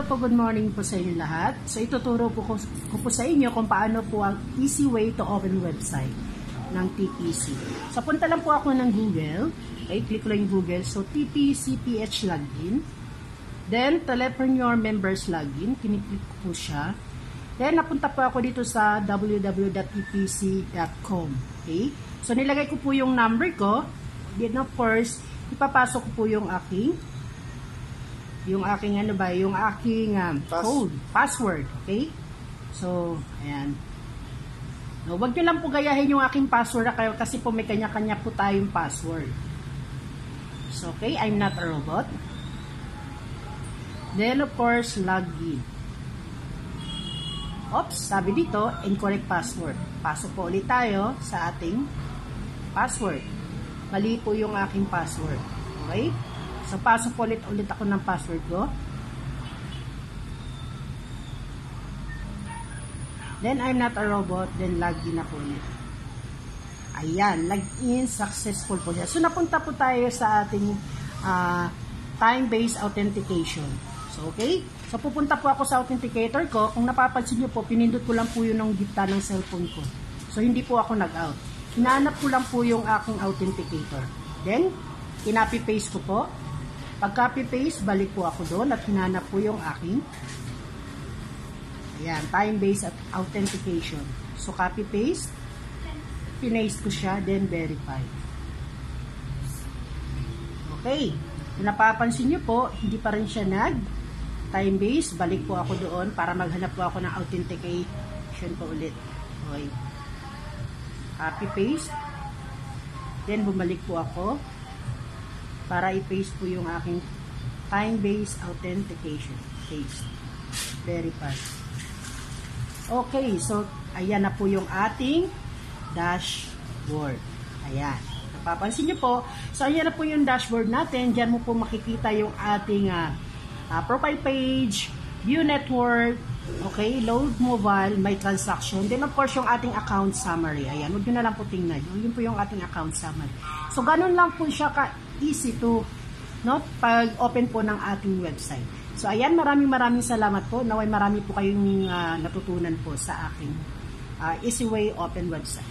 po, good morning po sa inyo lahat. So ituturo po ko po sa inyo kung paano po ang easy way to open website ng TPC. So punta lang po ako ng Google. Okay, click lang yung Google. So TPC-PH login. Then Telepreneur Members login. Kiniklik ko po siya. Then napunta po ako dito sa www.tpc.com. Okay? So nilagay ko po yung number ko. Then of course, ipapasok ko po yung aking code, password, okay? So, ayan. No, wag nyo lang po gayahin yung aking password kasi po may kanya-kanya po tayong password. So, okay, I'm not a robot. Then, of course, login. Oops, sabi dito, incorrect password. Pasok po ulit tayo sa ating password. Mali po yung aking password. Okay? So, pasok po ulit ako ng password ko. Then, I'm not a robot. Then, login ako ulit. Ayan. Login successful po siya. So, napunta po tayo sa ating time-based authentication. So, okay? So, pupunta po ako sa authenticator ko. Kung napapansin nyo po, pinindot ko lang po yun ng gitna ng cellphone ko. So, hindi po ako nag-out. Hinahanap ko lang po yung aking authenticator. Then, kinopy-paste ko po. Pag copy-paste, balik po ako doon at hinanap po yung aking time-based authentication. So, copy-paste, pinaste ko siya, then verify. Okay. Kung napapansin nyo po, hindi pa rin siya time-based. Balik po ako doon para maghanap po ako ng authentication po ulit. Okay. Copy-paste, then bumalik po ako para i-paste po yung aking time-based authentication. Paste. Verify. Okay, so ayan na po yung ating dashboard. Ayan. Napapansin nyo po. So ayan na po yung dashboard natin. Diyan mo po makikita yung ating profile page, view network, okay, load mobile, my transaction. Then of course yung ating account summary. Ayan, huwag nyo na lang po tingnan. Yun po yung ating account summary. So ganun lang po siya easy to pag-open po ng ating website. So ayan, maraming salamat po. Naway marami po kayong natutunan po sa aking easy way open website.